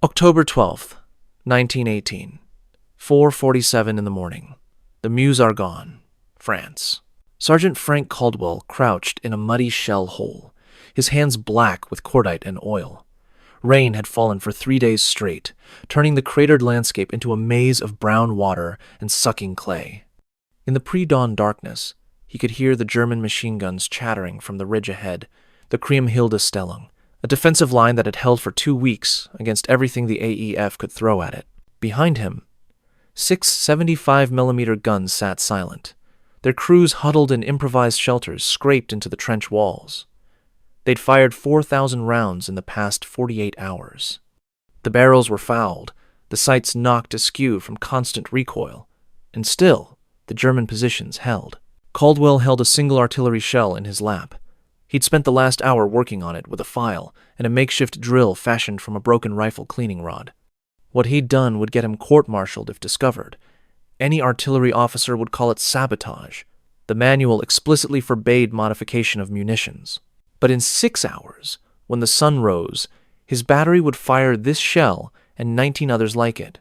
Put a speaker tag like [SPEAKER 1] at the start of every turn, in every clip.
[SPEAKER 1] October 12th, 1918, 4:47 in the morning. The Meuse Argonne, France. Sergeant Frank Caldwell crouched in a muddy shell hole, his hands black with cordite and oil. Rain had fallen for 3 days straight, turning the cratered landscape into a maze of brown water and sucking clay. In the pre-dawn darkness, he could hear the German machine guns chattering from the ridge ahead, the Kriemhilde Stellung, a defensive line that had held for 2 weeks against everything the AEF could throw at it. Behind him, 6 75mm guns sat silent, their crews huddled in improvised shelters scraped into the trench walls. They'd fired 4,000 rounds in the past 48 hours. The barrels were fouled, the sights knocked askew from constant recoil, and still, the German positions held. Caldwell held a single artillery shell in his lap. He'd spent the last hour working on it with a file and a makeshift drill fashioned from a broken rifle cleaning rod. What he'd done would get him court-martialed if discovered. Any artillery officer would call it sabotage. The manual explicitly forbade modification of munitions. But in 6 hours, when the sun rose, his battery would fire this shell and 19 others like it.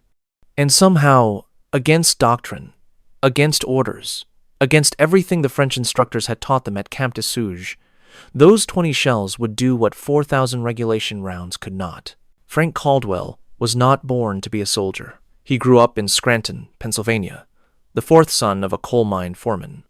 [SPEAKER 1] And somehow, against doctrine, against orders, against everything the French instructors had taught them at Camp de Souge, those 20 shells would do what 4,000 regulation rounds could not. Frank Caldwell was not born to be a soldier. He grew up in Scranton, Pennsylvania, the fourth son of a coal mine foreman.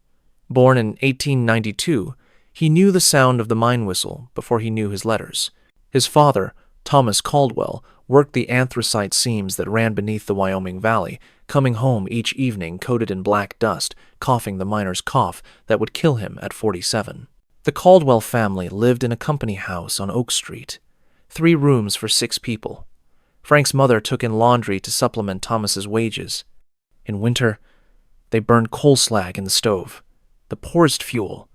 [SPEAKER 1] Born in 1892, he knew the sound of the mine whistle before he knew his letters. His father, Thomas Caldwell, worked the anthracite seams that ran beneath the Wyoming Valley, coming home each evening coated in black dust, coughing the miner's cough that would kill him at 47. The Caldwell family lived in a company house on Oak Street, 3 rooms for 6 people. Frank's mother took in laundry to supplement Thomas's wages. In winter, they burned coal slag in the stove, the poorest fuel,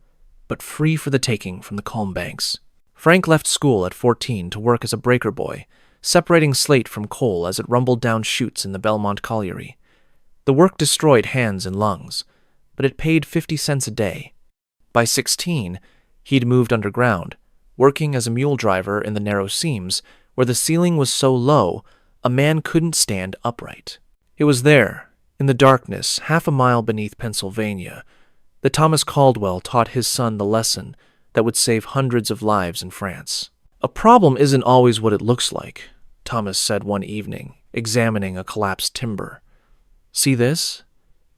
[SPEAKER 1] but free for the taking from the calm banks. Frank left school at 14 to work as a breaker boy, separating slate from coal as it rumbled down chutes in the Belmont colliery. The work destroyed hands and lungs, but it paid 50 cents a day. By 16, he'd moved underground, working as a mule driver in the narrow seams, where the ceiling was so low, a man couldn't stand upright. It was there, in the darkness, half a mile beneath Pennsylvania, that Thomas Caldwell taught his son the lesson that would save hundreds of lives in France. "A problem isn't always what it looks like," Thomas said one evening, examining a collapsed timber. "See this?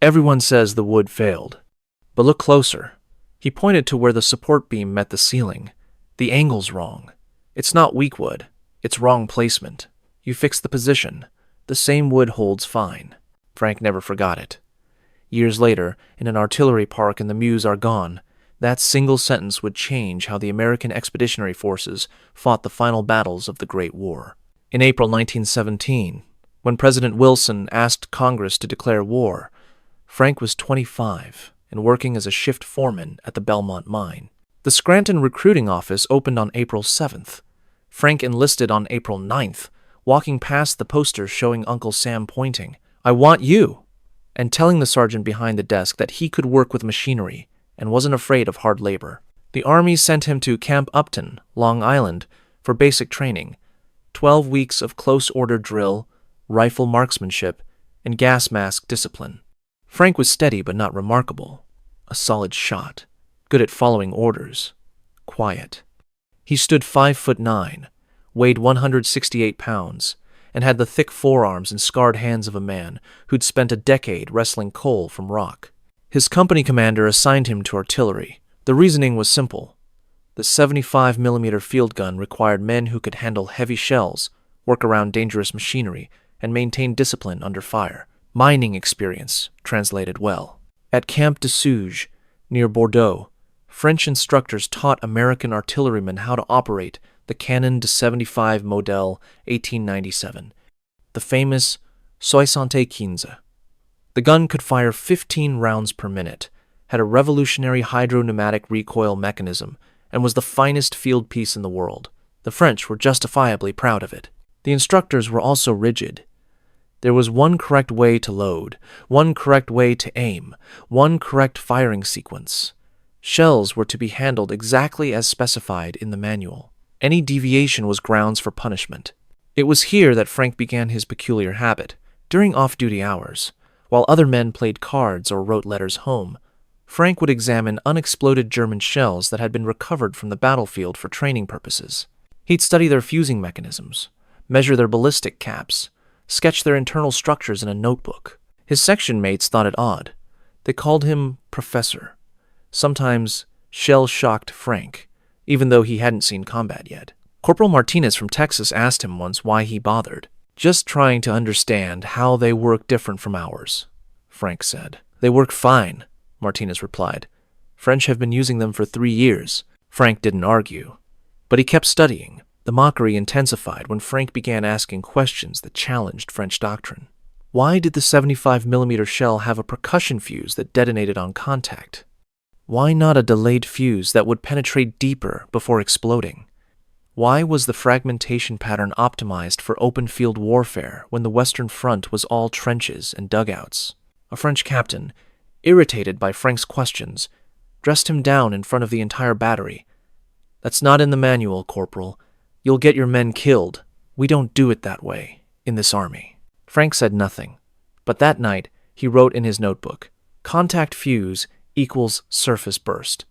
[SPEAKER 1] Everyone says the wood failed. But look closer." He pointed to where the support beam met the ceiling. "The angle's wrong. It's not weak wood. It's wrong placement. You fix the position. The same wood holds fine." Frank never forgot it. Years later, in an artillery park in the Meuse Argonne, that single sentence would change how the American Expeditionary Forces fought the final battles of the Great War. In April 1917, when President Wilson asked Congress to declare war, Frank was 25 and working as a shift foreman at the Belmont mine. The Scranton recruiting office opened on April 7th. Frank enlisted on April 9th, walking past the poster showing Uncle Sam pointing, "I want you," and telling the sergeant behind the desk that he could work with machinery and wasn't afraid of hard labor. The Army sent him to Camp Upton, Long Island, for basic training, 12 weeks of close order drill, rifle marksmanship, and gas mask discipline. Frank was steady but not remarkable. A solid shot, good at following orders, quiet. He stood 5'9", weighed 168 pounds, and had the thick forearms and scarred hands of a man who'd spent a decade wrestling coal from rock. His company commander assigned him to artillery. The reasoning was simple. The 75mm field gun required men who could handle heavy shells, work around dangerous machinery, and maintain discipline under fire. Mining experience translated well. At Camp de Souge, near Bordeaux, French instructors taught American artillerymen how to operate the Canon de 75 Model 1897, the famous 75. The gun could fire 15 rounds per minute, had a revolutionary hydro-pneumatic recoil mechanism, and was the finest field piece in the world. The French were justifiably proud of it. The instructors were also rigid. There was one correct way to load, one correct way to aim, one correct firing sequence. Shells were to be handled exactly as specified in the manual. Any deviation was grounds for punishment. It was here that Frank began his peculiar habit. During off-duty hours, while other men played cards or wrote letters home, Frank would examine unexploded German shells that had been recovered from the battlefield for training purposes. He'd study their fusing mechanisms, measure their ballistic caps, sketch their internal structures in a notebook. His section mates thought it odd. They called him Professor. Sometimes shell-shocked Frank, even though he hadn't seen combat yet. Corporal Martinez from Texas asked him once why he bothered. "Just trying to understand how they work different from ours," Frank said. "They work fine," Martinez replied. "French have been using them for 3 years. Frank didn't argue, but he kept studying. The mockery intensified when Frank began asking questions that challenged French doctrine. Why did the 75mm shell have a percussion fuse that detonated on contact? Why not a delayed fuse that would penetrate deeper before exploding? Why was the fragmentation pattern optimized for open field warfare when the Western Front was all trenches and dugouts? A French captain, irritated by Frank's questions, dressed him down in front of the entire battery. "That's not in the manual, Corporal. You'll get your men killed. We don't do it that way in this army." Frank said nothing, but that night he wrote in his notebook, "Contact fuse equals surface burst.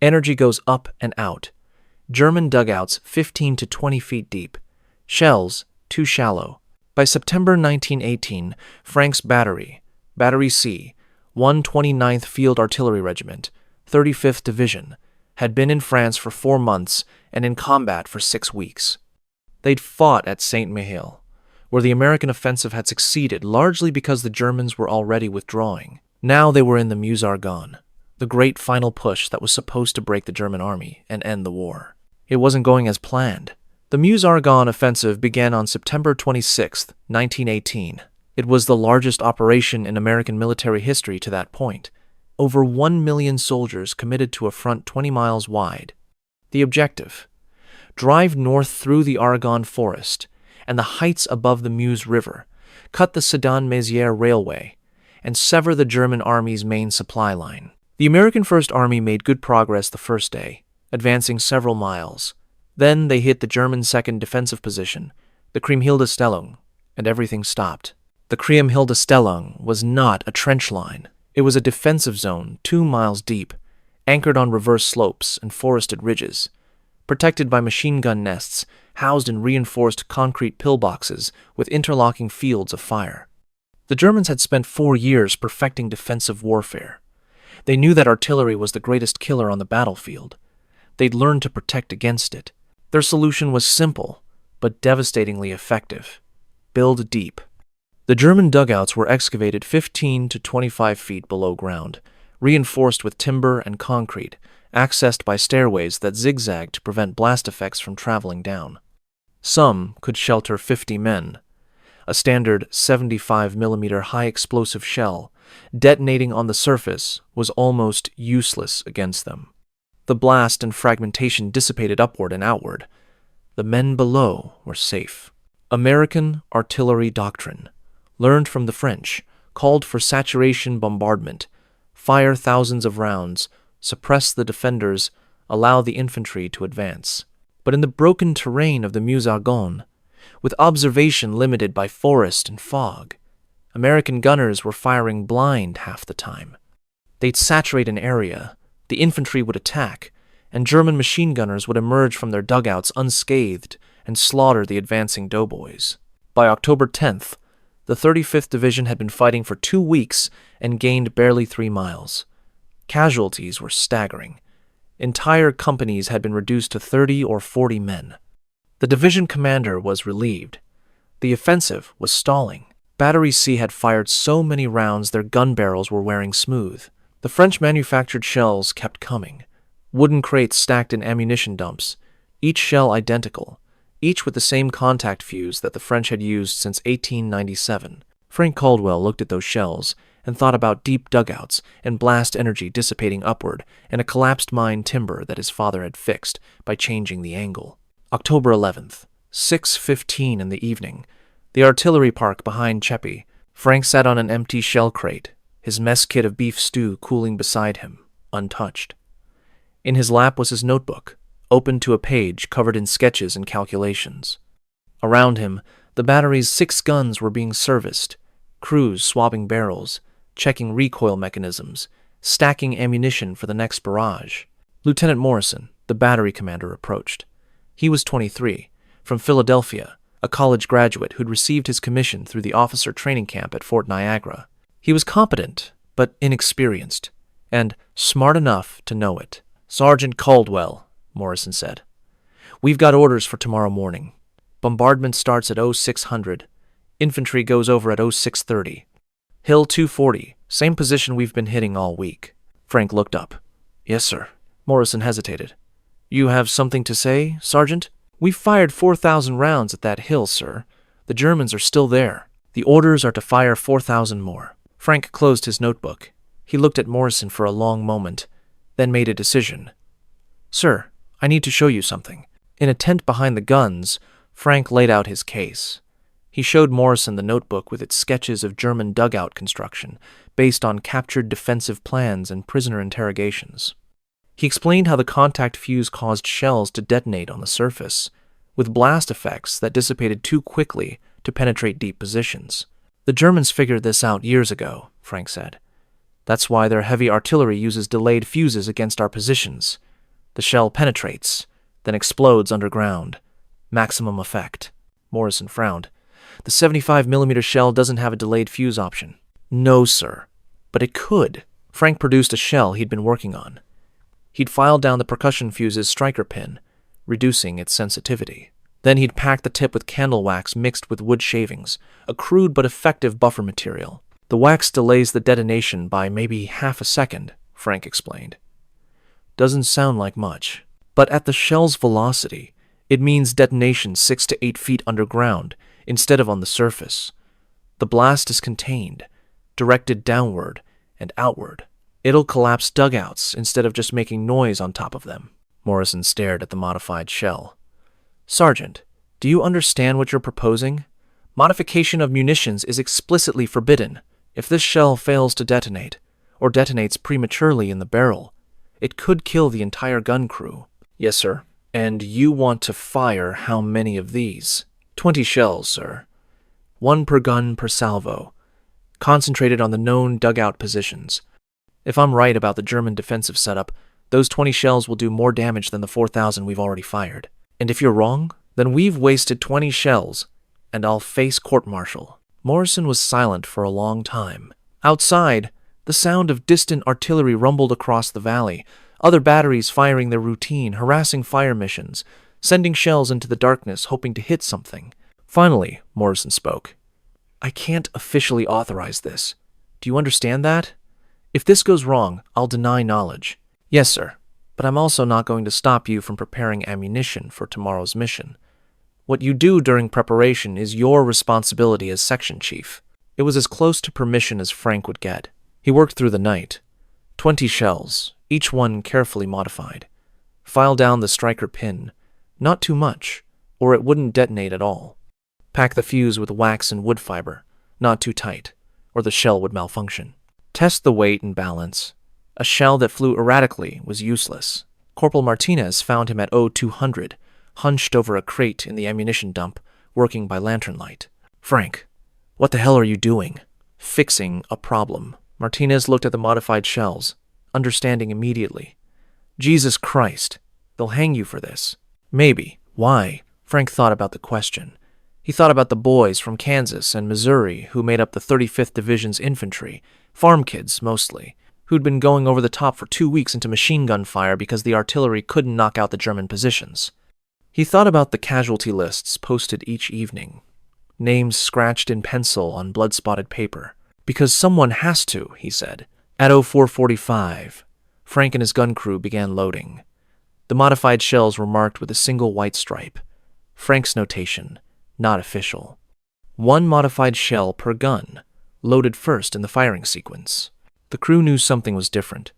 [SPEAKER 1] Energy goes up and out. German dugouts 15 to 20 feet deep. Shells too shallow." By September 1918, Frank's Battery C, 129th Field Artillery Regiment, 35th Division, had been in France for 4 months and in combat for 6 weeks. They'd fought at Saint-Mihiel, where the American offensive had succeeded largely because the Germans were already withdrawing. Now they were in the Meuse-Argonne, the great final push that was supposed to break the German army and end the war. It wasn't going as planned. The Meuse-Argonne offensive began on September 26, 1918. It was the largest operation in American military history to that point. Over 1 million soldiers committed to a front 20 miles wide. The objective: drive north through the Argonne forest and the heights above the Meuse River, cut the Sedan-Mézières Railway, and sever the German army's main supply line. The American First Army made good progress the first day, advancing several miles. Then they hit the German second defensive position, the Kriemhilde-Stellung, and everything stopped. The Kriemhilde-Stellung was not a trench line. It was a defensive zone 2 miles deep, anchored on reverse slopes and forested ridges, protected by machine gun nests housed in reinforced concrete pillboxes with interlocking fields of fire. The Germans had spent 4 years perfecting defensive warfare. They knew that artillery was the greatest killer on the battlefield. They'd learned to protect against it. Their solution was simple, but devastatingly effective: build deep. The German dugouts were excavated 15 to 25 feet below ground, reinforced with timber and concrete, accessed by stairways that zigzagged to prevent blast effects from traveling down. Some could shelter 50 men. A standard 75mm high-explosive shell, detonating on the surface, was almost useless against them. The blast and fragmentation dissipated upward and outward. The men below were safe. American artillery doctrine, learned from the French, called for saturation bombardment, fire thousands of rounds, suppress the defenders, allow the infantry to advance. But in the broken terrain of the Meuse-Argonne, with observation limited by forest and fog, American gunners were firing blind half the time. They'd saturate an area, the infantry would attack, and German machine gunners would emerge from their dugouts unscathed and slaughter the advancing doughboys. By October 10th, the 35th Division had been fighting for 2 weeks and gained barely 3 miles. Casualties were staggering. Entire companies had been reduced to 30 or 40 men. The division commander was relieved. The offensive was stalling. Battery C had fired so many rounds their gun barrels were wearing smooth. The French-manufactured shells kept coming. Wooden crates stacked in ammunition dumps, each shell identical, each with the same contact fuse that the French had used since 1897. Frank Caldwell looked at those shells and thought about deep dugouts and blast energy dissipating upward and a collapsed mine timber that his father had fixed by changing the angle. October 11th, 6:15 in the evening, the artillery park behind Cheppy. Frank sat on an empty shell crate, his mess kit of beef stew cooling beside him, untouched. In his lap was his notebook, open to a page covered in sketches and calculations. Around him, the battery's 6 guns were being serviced, crews swabbing barrels, checking recoil mechanisms, stacking ammunition for the next barrage. Lieutenant Morrison, the battery commander, approached. He was 23, from Philadelphia, a college graduate who'd received his commission through the officer training camp at Fort Niagara. He was competent, but inexperienced, and smart enough to know it. "Sergeant Caldwell," Morrison said. "We've got orders for tomorrow morning. Bombardment starts at 0600. Infantry goes over at 0630. Hill 240, same position we've been hitting all week." Frank looked up. "Yes, sir." Morrison hesitated. "You have something to say, Sergeant?" "We've fired 4,000 rounds at that hill, sir. The Germans are still there. The orders are to fire 4,000 more." Frank closed his notebook. He looked at Morrison for a long moment, then made a decision. "Sir, I need to show you something." In a tent behind the guns, Frank laid out his case. He showed Morrison the notebook with its sketches of German dugout construction, based on captured defensive plans and prisoner interrogations. He explained how the contact fuse caused shells to detonate on the surface, with blast effects that dissipated too quickly to penetrate deep positions. "The Germans figured this out years ago," Frank said. "That's why their heavy artillery uses delayed fuses against our positions. The shell penetrates, then explodes underground. Maximum effect." Morrison frowned. "The 75mm shell doesn't have a delayed fuse option." "No, sir, but it could." Frank produced a shell he'd been working on. He'd filed down the percussion fuse's striker pin, reducing its sensitivity. Then he'd packed the tip with candle wax mixed with wood shavings, a crude but effective buffer material. "The wax delays the detonation by maybe half a second," Frank explained. "Doesn't sound like much, but at the shell's velocity, it means detonation 6 to 8 feet underground instead of on the surface. The blast is contained, directed downward and outward. It'll collapse dugouts instead of just making noise on top of them." Morrison stared at the modified shell. "Sergeant, do you understand what you're proposing? Modification of munitions is explicitly forbidden. If this shell fails to detonate, or detonates prematurely in the barrel, it could kill the entire gun crew." "Yes, sir. And you want to fire how many of these?" 20 shells, sir. 1 per gun per salvo, concentrated on the known dugout positions. If I'm right about the German defensive setup, those 20 shells will do more damage than the 4,000 we've already fired. And if you're wrong, then we've wasted 20 shells, and I'll face court-martial." Morrison was silent for a long time. Outside, the sound of distant artillery rumbled across the valley, other batteries firing their routine, harassing fire missions, sending shells into the darkness hoping to hit something. Finally, Morrison spoke. "I can't officially authorize this. Do you understand that? If this goes wrong, I'll deny knowledge." "Yes, sir, but I'm also not going to stop you from preparing ammunition for tomorrow's mission. What you do during preparation is your responsibility as section chief." It was as close to permission as Frank would get. He worked through the night. 20 shells, each one carefully modified. File down the striker pin, not too much, or it wouldn't detonate at all. Pack the fuse with wax and wood fiber, not too tight, or the shell would malfunction. Test the weight and balance. A shell that flew erratically was useless. Corporal Martinez found him at 0200, hunched over a crate in the ammunition dump, working by lantern light. "Frank, what the hell are you doing?" "Fixing a problem." Martinez looked at the modified shells, understanding immediately. "Jesus Christ, they'll hang you for this." "Maybe. Why?" Frank thought about the question. He thought about the boys from Kansas and Missouri who made up the 35th Division's infantry, farm kids mostly, who'd been going over the top for 2 weeks into machine gun fire because the artillery couldn't knock out the German positions. He thought about the casualty lists posted each evening, names scratched in pencil on blood-spotted paper. "Because someone has to," he said. At 0445, Frank and his gun crew began loading. The modified shells were marked with a single white stripe. Frank's notation, not official. 1 modified shell per gun, loaded first in the firing sequence. The crew knew something was different.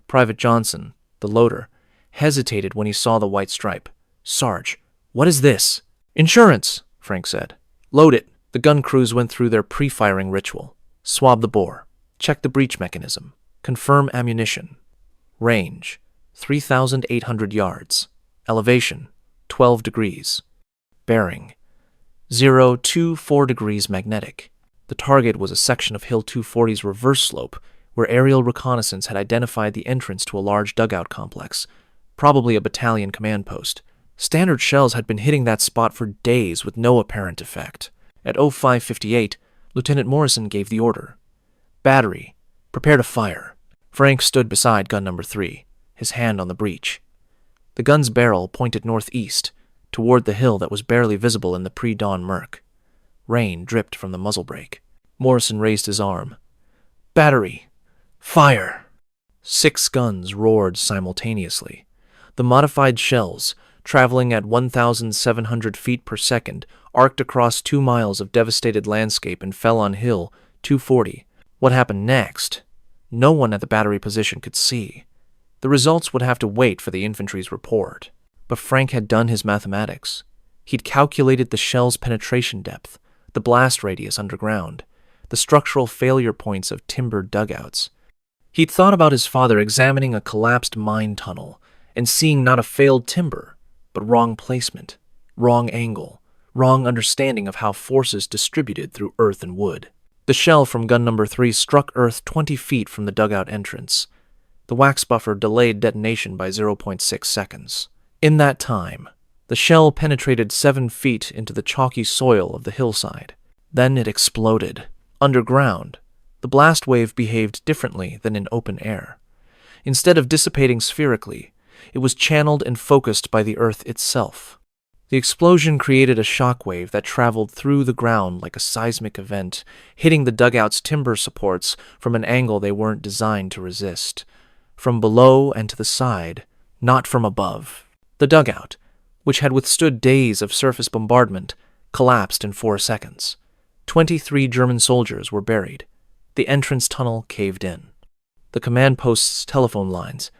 [SPEAKER 1] Private Johnson, the loader, hesitated when he saw the white stripe. "Sarge, what is this?" "Insurance," Frank said. "Load it." The gun crews went through their pre-firing ritual. Swab the bore. Check the breech mechanism. Confirm ammunition. Range, 3,800 yards. Elevation, 12 degrees. Bearing, 024 degrees magnetic. The target was a section of Hill 240's reverse slope, where aerial reconnaissance had identified the entrance to a large dugout complex, probably a battalion command post. Standard shells had been hitting that spot for days with no apparent effect. At 0558, Lieutenant Morrison gave the order. "Battery, prepare to fire." Frank stood beside gun number 3, his hand on the breech. The gun's barrel pointed northeast, toward the hill that was barely visible in the pre-dawn murk. Rain dripped from the muzzle brake. Morrison raised his arm. "Battery, fire!" 6 guns roared simultaneously. The modified shells, traveling at 1,700 feet per second, arced across 2 miles of devastated landscape and fell on Hill 240. What happened next? No one at the battery position could see. The results would have to wait for the infantry's report. But Frank had done his mathematics. He'd calculated the shell's penetration depth, the blast radius underground, the structural failure points of timbered dugouts. He'd thought about his father examining a collapsed mine tunnel and seeing not a failed timber, but wrong placement, wrong angle, wrong understanding of how forces distributed through earth and wood. The shell from gun number 3 struck earth 20 feet from the dugout entrance. The wax buffer delayed detonation by 0.6 seconds. In that time, the shell penetrated 7 feet into the chalky soil of the hillside. Then it exploded. Underground, the blast wave behaved differently than in open air. Instead of dissipating spherically, it was channeled and focused by the earth itself. The explosion created a shock wave that traveled through the ground like a seismic event, hitting the dugout's timber supports from an angle they weren't designed to resist. From below and to the side, not from above. The dugout, which had withstood days of surface bombardment, collapsed in 4 seconds. 23 German soldiers were buried. The entrance tunnel caved in. The command post's telephone lines,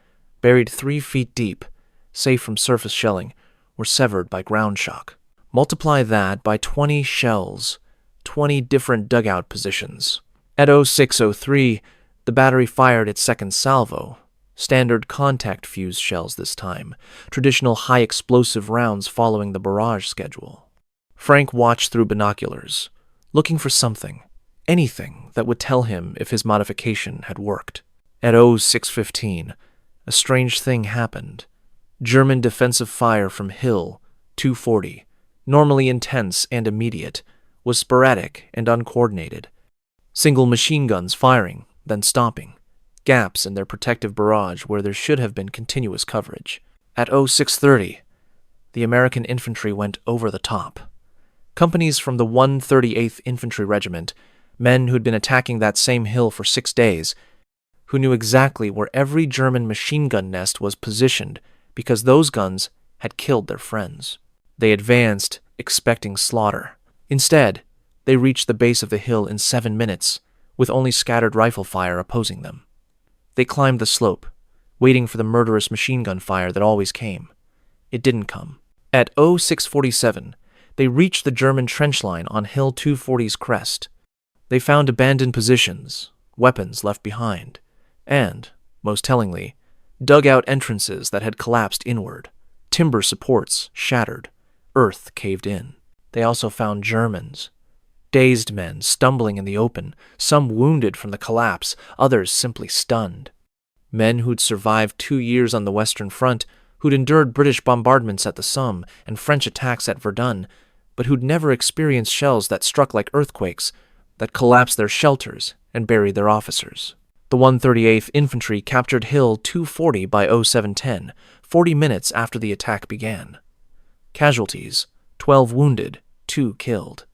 [SPEAKER 1] buried 3 feet deep, safe from surface shelling, were severed by ground shock. Multiply that by 20 shells, 20 different dugout positions. At 0603, the battery fired its second salvo. Standard contact fuse shells this time, traditional high-explosive rounds following the barrage schedule. Frank watched through binoculars, looking for something, anything that would tell him if his modification had worked. At 0615, a strange thing happened. German defensive fire from Hill 240, normally intense and immediate, was sporadic and uncoordinated. Single machine guns firing, then stopping. Gaps in their protective barrage where there should have been continuous coverage. At 0630, the American infantry went over the top. Companies from the 138th Infantry Regiment, men who'd been attacking that same hill for 6 days, who knew exactly where every German machine gun nest was positioned because those guns had killed their friends. They advanced, expecting slaughter. Instead, they reached the base of the hill in 7 minutes, with only scattered rifle fire opposing them. They climbed the slope, waiting for the murderous machine gun fire that always came. It didn't come. At 0647, they reached the German trench line on Hill 240's crest. They found abandoned positions, weapons left behind, and, most tellingly, dugout entrances that had collapsed inward, timber supports shattered, earth caved in. They also found Germans, dazed men stumbling in the open, some wounded from the collapse, others simply stunned. Men who'd survived 2 years on the Western Front, who'd endured British bombardments at the Somme and French attacks at Verdun, but who'd never experienced shells that struck like earthquakes, that collapsed their shelters and buried their officers. The 138th Infantry captured Hill 240 by 0710, 40 minutes after the attack began. Casualties, 12 wounded, 2 killed.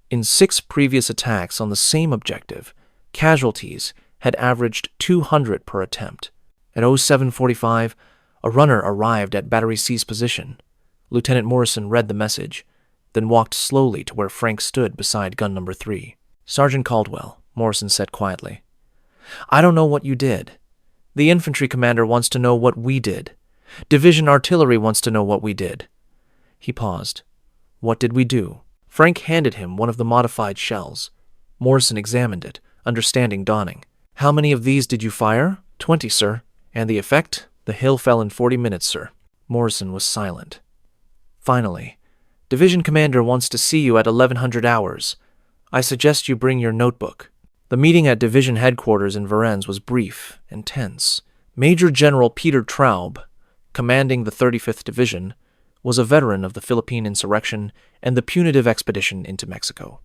[SPEAKER 1] In 6 previous attacks on the same objective, casualties had averaged 200 per attempt. At 0745, a runner arrived at Battery C's position. Lieutenant Morrison read the message, then walked slowly to where Frank stood beside gun number 3. "Sergeant Caldwell," Morrison said quietly, "I don't know what you did. The infantry commander wants to know what we did. Division artillery wants to know what we did." He paused. "What did we do?" Frank handed him one of the modified shells. Morrison examined it, understanding dawning. "How many of these did you fire?" 20, sir. "And the effect?" "The hill fell in 40 minutes, sir." Morrison was silent. Finally, Division commander wants to see you at 1100 hours. I suggest you bring your notebook. The meeting at division headquarters in Varennes was brief and tense. Major General Peter Traub, commanding the 35th Division, was a veteran of the Philippine insurrection and the punitive expedition into Mexico.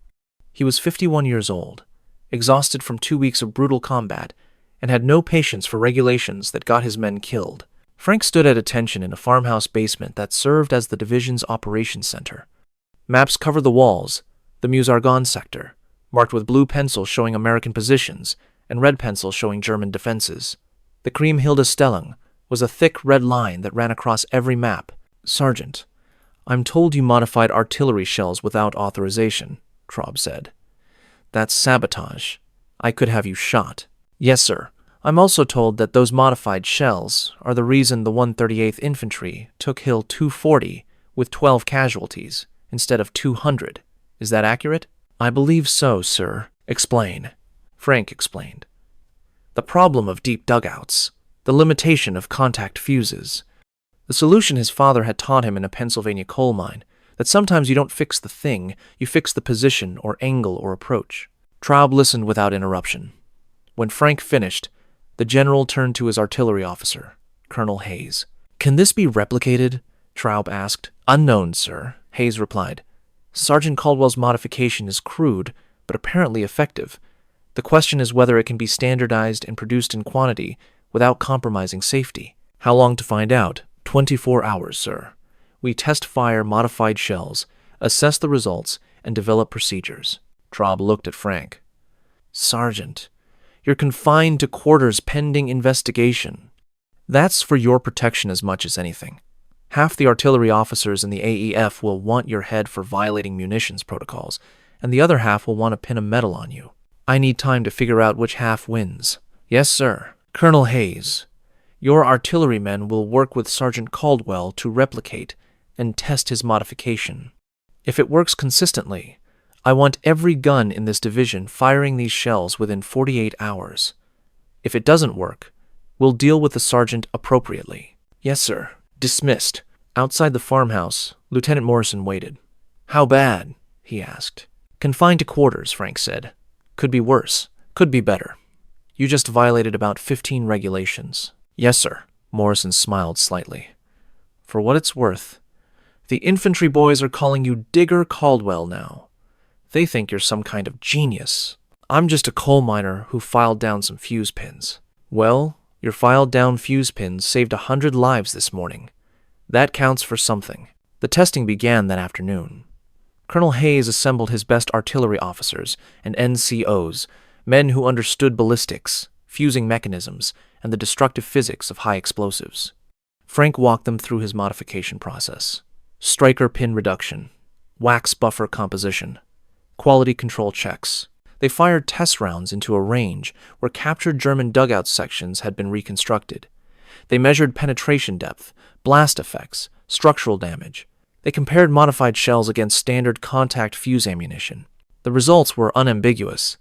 [SPEAKER 1] He was 51 years old, exhausted from 2 weeks of brutal combat, and had no patience for regulations that got his men killed. Frank stood at attention in a farmhouse basement that served as the division's operations center. Maps covered the walls, the Meuse-Argonne sector, marked with blue pencil showing American positions and red pencil showing German defenses. The Kriemhilde-Stellung was a thick red line that ran across every map. Sergeant, I'm told you modified artillery shells without authorization, Traub said. That's sabotage. I could have you shot. Yes, sir. I'm also told that those modified shells are the reason the 138th Infantry took Hill 240 with 12 casualties instead of 200. Is that accurate? I believe so, sir. Explain. Frank explained. The problem of deep dugouts, the limitation of contact fuses, the solution his father had taught him in a Pennsylvania coal mine, that sometimes you don't fix the thing, you fix the position or angle or approach. Traub listened without interruption. When Frank finished, the general turned to his artillery officer, Colonel Hayes. Can this be replicated? Traub asked. Unknown, sir, Hayes replied. Sergeant Caldwell's modification is crude, but apparently effective. The question is whether it can be standardized and produced in quantity without compromising safety. How long to find out? 24 hours, sir. We test-fire modified shells, assess the results, and develop procedures. Traub looked at Frank. Sergeant, you're confined to quarters pending investigation. That's for your protection as much as anything. Half the artillery officers in the AEF will want your head for violating munitions protocols, and the other half will want to pin a medal on you. I need time to figure out which half wins. Yes, sir. Colonel Hayes, your artillerymen will work with Sergeant Caldwell to replicate and test his modification. If it works consistently, I want every gun in this division firing these shells within 48 hours. If it doesn't work, we'll deal with the sergeant appropriately. Yes, sir. Dismissed. Outside the farmhouse, Lieutenant Morrison waited. How bad? He asked. Confined to quarters, Frank said. Could be worse. Could be better. You just violated about 15 regulations. Yes, sir. Morrison smiled slightly. For what it's worth, the infantry boys are calling you Digger Caldwell now. They think you're some kind of genius. I'm just a coal miner who filed down some fuse pins. Well, your filed down fuse pins saved 100 lives this morning. That counts for something. The testing began that afternoon. Colonel Hayes assembled his best artillery officers and NCOs, men who understood ballistics, fusing mechanisms, and the destructive physics of high explosives. Frank walked them through his modification process. Striker pin reduction, wax buffer composition, quality control checks. They fired test rounds into a range where captured German dugout sections had been reconstructed. They measured penetration depth, blast effects, structural damage. They compared modified shells against standard contact fuse ammunition. The results were unambiguous.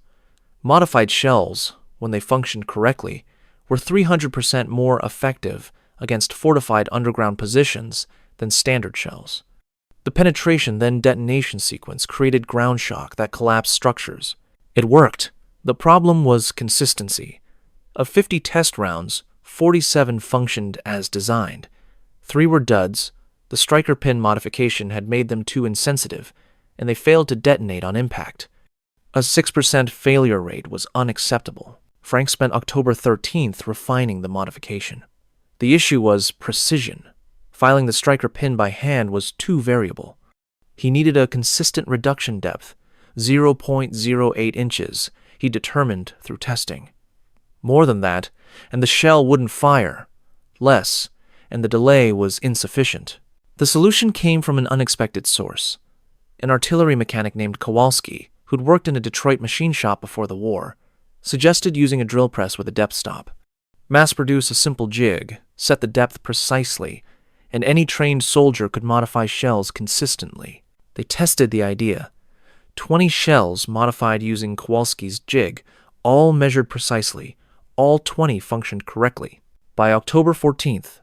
[SPEAKER 1] Modified shells, when they functioned correctly, were 300% more effective against fortified underground positions than standard shells. The penetration then detonation sequence created ground shock that collapsed structures. It worked. The problem was consistency. Of 50 test rounds, 47 functioned as designed. 3 were duds. The striker pin modification had made them too insensitive, and they failed to detonate on impact. A 6% failure rate was unacceptable. Frank spent October 13th refining the modification. The issue was precision. Filing the striker pin by hand was too variable. He needed a consistent reduction depth, 0.08 inches, he determined through testing. More than that, and the shell wouldn't fire. Less, and the delay was insufficient. The solution came from an unexpected source. An artillery mechanic named Kowalski, who'd worked in a Detroit machine shop before the war, suggested using a drill press with a depth stop. Mass-produce a simple jig, set the depth precisely, and any trained soldier could modify shells consistently. They tested the idea. 20 shells modified using Kowalski's jig, all measured precisely. All 20 functioned correctly. By October 14th,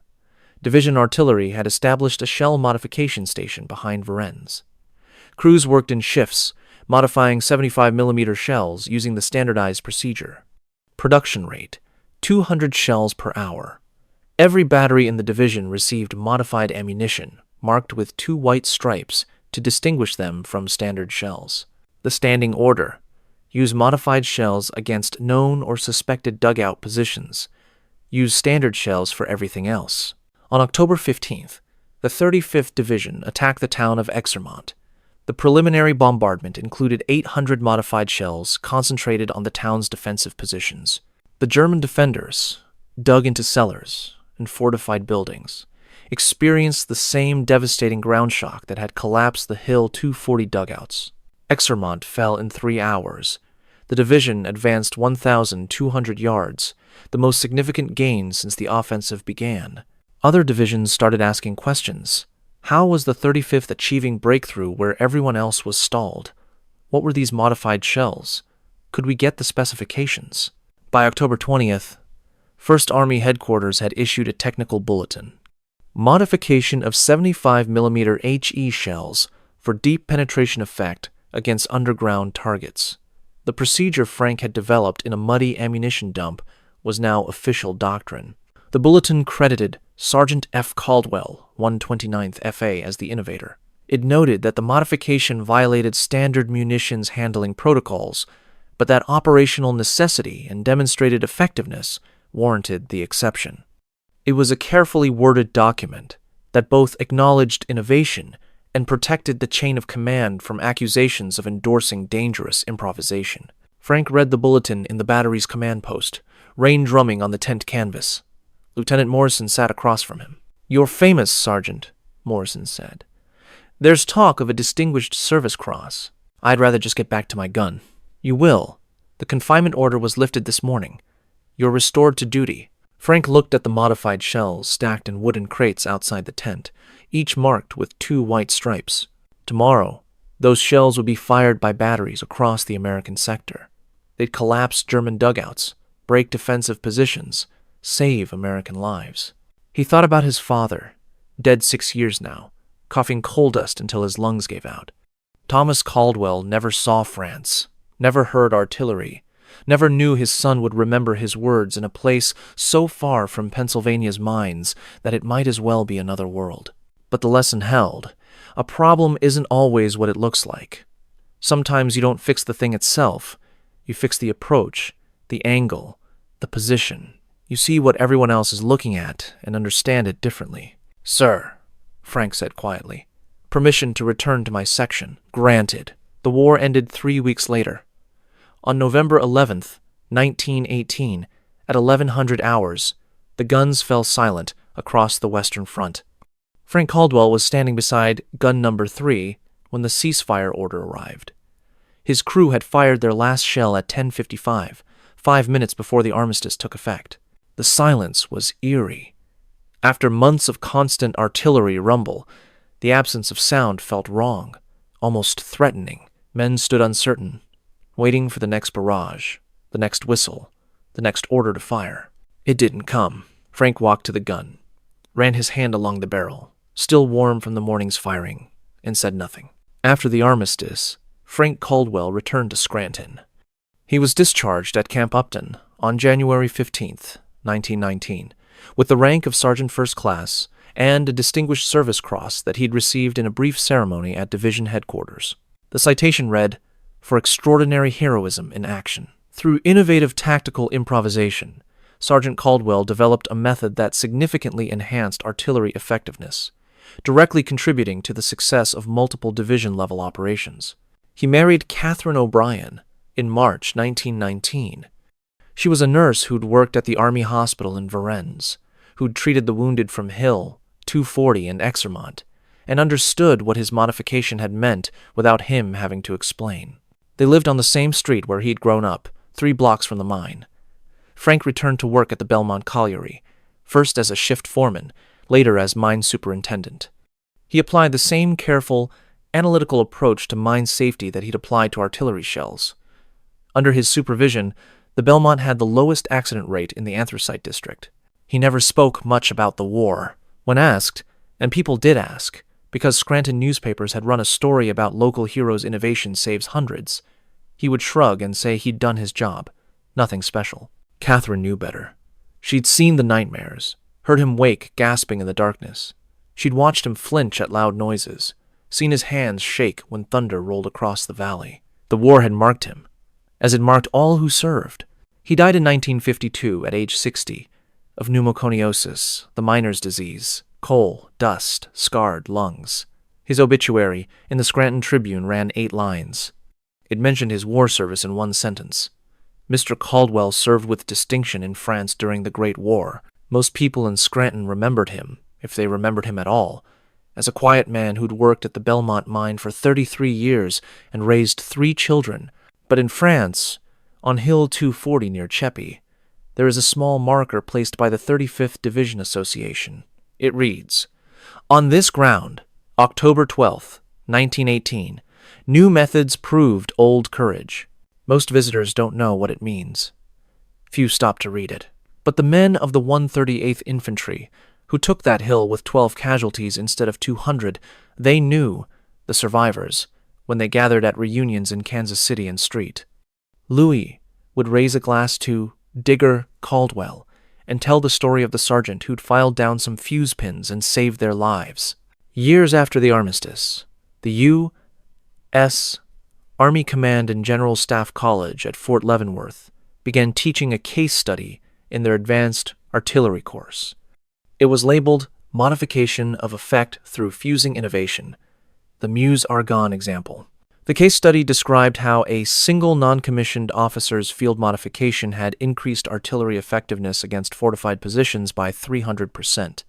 [SPEAKER 1] Division Artillery had established a shell modification station behind Varennes. Crews worked in shifts, modifying 75mm shells using the standardized procedure. Production rate: 200 shells per hour. Every battery in the division received modified ammunition, marked with 2 white stripes to distinguish them from standard shells. The standing order: use modified shells against known or suspected dugout positions. Use standard shells for everything else. On October 15th, the 35th Division attacked the town of Exermont. The preliminary bombardment included 800 modified shells concentrated on the town's defensive positions. The German defenders, dug into cellars and fortified buildings, experienced the same devastating ground shock that had collapsed the Hill 240 dugouts. Exermont fell in 3 hours. The division advanced 1,200 yards, the most significant gain since the offensive began. Other divisions started asking questions. How was the 35th achieving breakthrough where everyone else was stalled? What were these modified shells? Could we get the specifications? By October 20th, 1st Army Headquarters had issued a technical bulletin. Modification of 75mm HE shells for deep penetration effect against underground targets. The procedure Frank had developed in a muddy ammunition dump was now official doctrine. The bulletin credited Sergeant F. Caldwell, 129th FA, as the innovator. It noted that the modification violated standard munitions handling protocols, but that operational necessity and demonstrated effectiveness warranted the exception. It was a carefully worded document that both acknowledged innovation and protected the chain of command from accusations of endorsing dangerous improvisation. Frank read the bulletin in the battery's command post, rain drumming on the tent canvas. Lieutenant Morrison sat across from him. "You're famous, Sergeant," Morrison said. "There's talk of a Distinguished Service Cross. I'd rather just get back to my gun." "You will. The confinement order was lifted this morning. You're restored to duty." Frank looked at the modified shells stacked in wooden crates outside the tent, each marked with 2 white stripes. Tomorrow, those shells would be fired by batteries across the American sector. They'd collapse German dugouts, break defensive positions, save American lives. He thought about his father, dead 6 years now, coughing coal dust until his lungs gave out. Thomas Caldwell never saw France, never heard artillery, never knew his son would remember his words in a place so far from Pennsylvania's mines that it might as well be another world. But the lesson held. A problem isn't always what it looks like. Sometimes you don't fix the thing itself. You fix the approach, the angle, the position. You see what everyone else is looking at and understand it differently. "Sir," Frank said quietly, "permission to return to my section." "Granted." The war ended 3 weeks later. On November 11th, 1918, at 1100 hours, the guns fell silent across the Western Front. Frank Caldwell was standing beside gun number 3 when the ceasefire order arrived. His crew had fired their last shell at 10:55, 5 minutes before the armistice took effect. The silence was eerie. After months of constant artillery rumble, the absence of sound felt wrong, almost threatening. Men stood uncertain, waiting for the next barrage, the next whistle, the next order to fire. It didn't come. Frank walked to the gun, ran his hand along the barrel, still warm from the morning's firing, and said nothing. After the armistice, Frank Caldwell returned to Scranton. He was discharged at Camp Upton on January 15th, 1919, with the rank of Sergeant First Class and a Distinguished Service Cross that he'd received in a brief ceremony at Division Headquarters. The citation read, "For extraordinary heroism in action." Through innovative tactical improvisation, Sergeant Caldwell developed a method that significantly enhanced artillery effectiveness, directly contributing to the success of multiple division-level operations. He married Catherine O'Brien in March 1919. She was a nurse who'd worked at the Army Hospital in Varennes, who'd treated the wounded from Hill, 240, and Exermont, and understood what his modification had meant without him having to explain. They lived on the same street where he'd grown up, 3 blocks from the mine. Frank returned to work at the Belmont Colliery, first as a shift foreman, later as mine superintendent. He applied the same careful, analytical approach to mine safety that he'd applied to artillery shells. Under his supervision, the Belmont had the lowest accident rate in the anthracite district. He never spoke much about the war. When asked, and people did ask, Because Scranton newspapers had run a story about local heroes' innovation saves hundreds, he would shrug and say he'd done his job. Nothing special. Catherine knew better. She'd seen the nightmares, heard him wake gasping in the darkness. She'd watched him flinch at loud noises, seen his hands shake when thunder rolled across the valley. The war had marked him, as it marked all who served. He died in 1952 at age 60 of pneumoconiosis, the miner's disease, coal, dust, scarred lungs. His obituary in the Scranton Tribune ran 8 lines. It mentioned his war service in one sentence. Mr. Caldwell served with distinction in France during the Great War. Most people in Scranton remembered him, if they remembered him at all, as a quiet man who'd worked at the Belmont mine for 33 years and raised 3 children. But in France, on Hill 240 near Cheppy, there is a small marker placed by the 35th Division Association. It reads, "On this ground, October 12, 1918, new methods proved old courage." Most visitors don't know what it means. Few stop to read it. But the men of the 138th Infantry, who took that hill with 12 casualties instead of 200, they knew, the survivors, when they gathered at reunions in Kansas City and Street. Louis would raise a glass to Digger Caldwell and tell the story of the sergeant who'd filed down some fuse pins and saved their lives. Years after the armistice, the U.S. Army Command and General Staff College at Fort Leavenworth began teaching a case study in their advanced artillery course. It was labeled Modification of Effect Through Fusing Innovation, the Meuse-Argonne example. The case study described how a single non-commissioned officer's field modification had increased artillery effectiveness against fortified positions by 300%.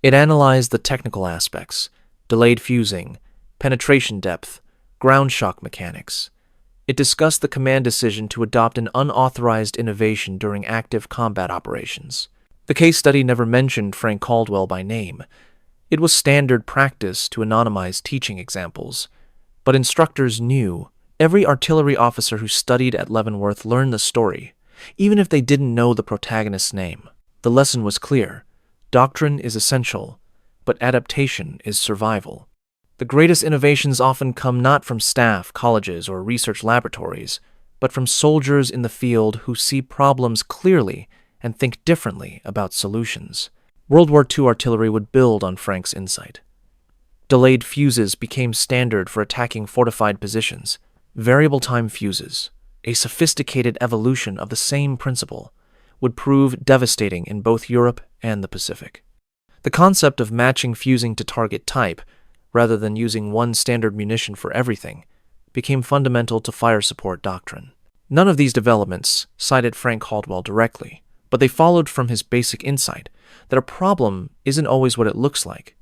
[SPEAKER 1] It analyzed the technical aspects, delayed fusing, penetration depth, ground shock mechanics. It discussed the command decision to adopt an unauthorized innovation during active combat operations. The case study never mentioned Frank Caldwell by name. It was standard practice to anonymize teaching examples, but instructors knew. Every artillery officer who studied at Leavenworth learned the story, even if they didn't know the protagonist's name. The lesson was clear. Doctrine is essential, but adaptation is survival. The greatest innovations often come not from staff, colleges, or research laboratories, but from soldiers in the field who see problems clearly and think differently about solutions. World War II artillery would build on Frank's insight. Delayed fuses became standard for attacking fortified positions. Variable time fuses, a sophisticated evolution of the same principle, would prove devastating in both Europe and the Pacific. The concept of matching fusing to target type, rather than using one standard munition for everything, became fundamental to fire support doctrine. None of these developments cited Frank Caldwell directly, but they followed from his basic insight that a problem isn't always what it looks like,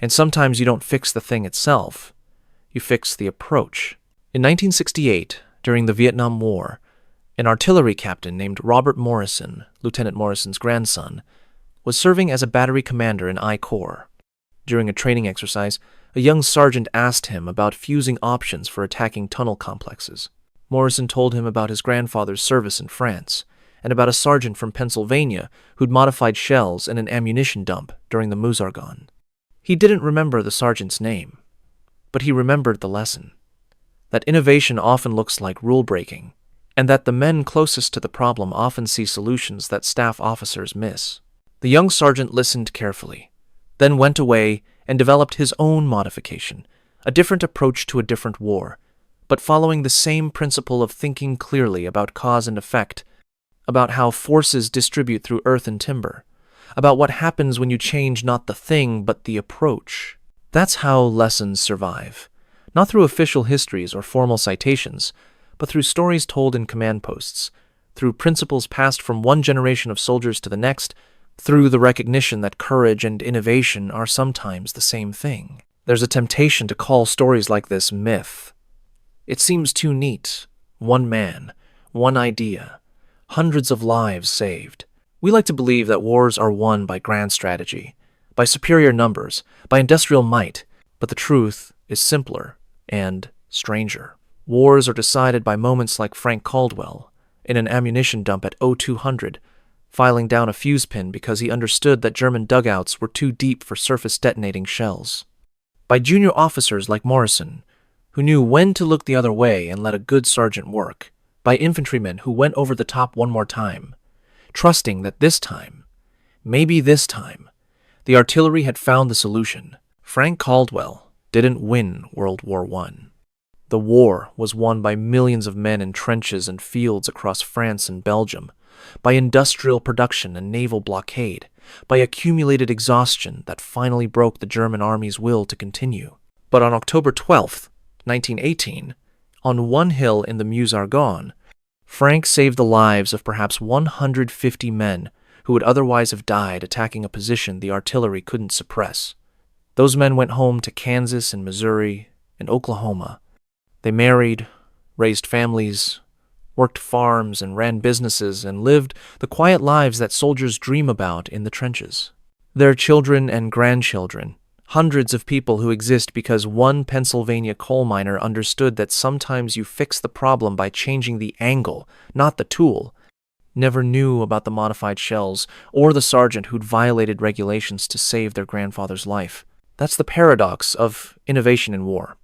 [SPEAKER 1] and sometimes you don't fix the thing itself, you fix the approach. In 1968, during the Vietnam War, an artillery captain named Robert Morrison, Lieutenant Morrison's grandson, was serving as a battery commander in I Corps. During a training exercise, a young sergeant asked him about fusing options for attacking tunnel complexes. Morrison told him about his grandfather's service in France, and about a sergeant from Pennsylvania who'd modified shells in an ammunition dump during the Meuse-Argonne. He didn't remember the sergeant's name, but he remembered the lesson, that innovation often looks like rule-breaking, and that the men closest to the problem often see solutions that staff officers miss. The young sergeant listened carefully, then went away and developed his own modification, a different approach to a different war, but following the same principle of thinking clearly about cause and effect, about how forces distribute through earth and timber, about what happens when you change not the thing but the approach. That's how lessons survive, not through official histories or formal citations, but through stories told in command posts, through principles passed from one generation of soldiers to the next, through the recognition that courage and innovation are sometimes the same thing. There's a temptation to call stories like this myth. It seems too neat. One man, one idea, hundreds of lives saved. We like to believe that wars are won by grand strategy, by superior numbers, by industrial might, but the truth is simpler and stranger. Wars are decided by moments like Frank Caldwell, in an ammunition dump at 0200, filing down a fuse pin because he understood that German dugouts were too deep for surface detonating shells. by junior officers like Morrison, who knew when to look the other way and let a good sergeant work, by infantrymen who went over the top one more time, trusting that this time, maybe this time, the artillery had found the solution. Frank Caldwell didn't win World War I. The war was won by millions of men in trenches and fields across France and Belgium, by industrial production and naval blockade, by accumulated exhaustion that finally broke the German army's will to continue. But on October 12th, 1918, on one hill in the Meuse-Argonne, Frank saved the lives of perhaps 150 men who would otherwise have died attacking a position the artillery couldn't suppress. Those men went home to Kansas and Missouri and Oklahoma. They married, raised families, worked farms and ran businesses, and lived the quiet lives that soldiers dream about in the trenches. Their children and grandchildren, hundreds of people who exist because one Pennsylvania coal miner understood that sometimes you fix the problem by changing the angle, not the tool, never knew about the modified shells or the sergeant who'd violated regulations to save their grandfather's life. That's the paradox of innovation in war.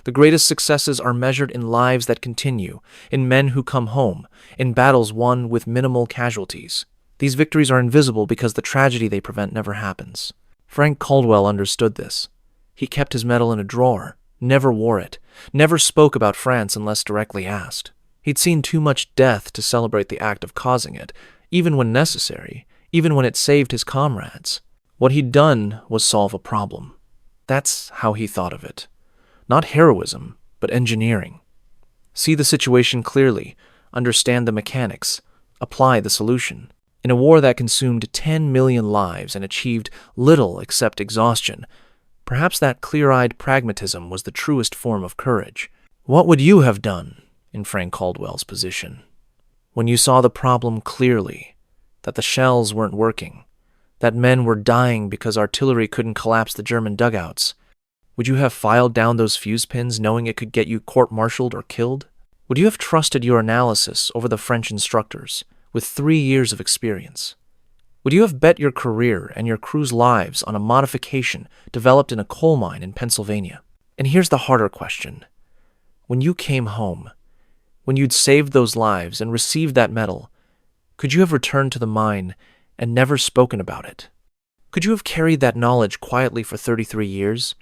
[SPEAKER 1] The greatest successes are measured in lives that continue, in men who come home, in battles won with minimal casualties. These victories are invisible because the tragedy they prevent never happens. Frank Caldwell understood this. He kept his medal in a drawer, never wore it, never spoke about France unless directly asked. He'd seen too much death to celebrate the act of causing it, even when necessary, even when it saved his comrades. What he'd done was solve a problem. That's how he thought of it. Not heroism, but engineering. See the situation clearly, understand the mechanics, apply the solution. In a war that consumed 10 million lives and achieved little except exhaustion, perhaps that clear-eyed pragmatism was the truest form of courage. What would you have done in Frank Caldwell's position? When you saw the problem clearly, that the shells weren't working, that men were dying because artillery couldn't collapse the German dugouts, would you have filed down those fuse pins knowing it could get you court-martialed or killed? Would you have trusted your analysis over the French instructors with 3 years of experience? Would you have bet your career and your crew's lives on a modification developed in a coal mine in Pennsylvania? And here's the harder question. When you came home, when you'd saved those lives and received that medal, could you have returned to the mine and never spoken about it? Could you have carried that knowledge quietly for 33 years?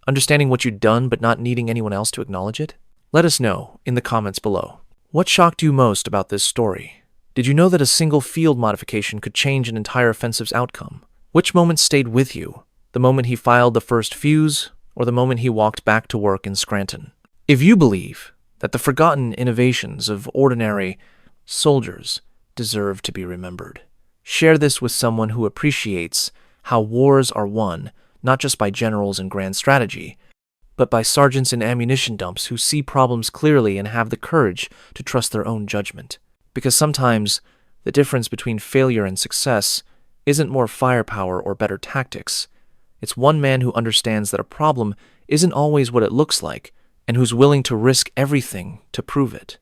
[SPEAKER 1] Understanding what you'd done but not needing anyone else to acknowledge it? Let us know in the comments below. What shocked you most about this story? Did you know that a single field modification could change an entire offensive's outcome? Which moment stayed with you? The moment he filed the first fuse, or the moment he walked back to work in Scranton? If you believe that the forgotten innovations of ordinary soldiers deserve to be remembered, share this with someone who appreciates how wars are won not just by generals and grand strategy, but by sergeants in ammunition dumps who see problems clearly and have the courage to trust their own judgment. Because sometimes the difference between failure and success isn't more firepower or better tactics. It's one man who understands that a problem isn't always what it looks like and who's willing to risk everything to prove it.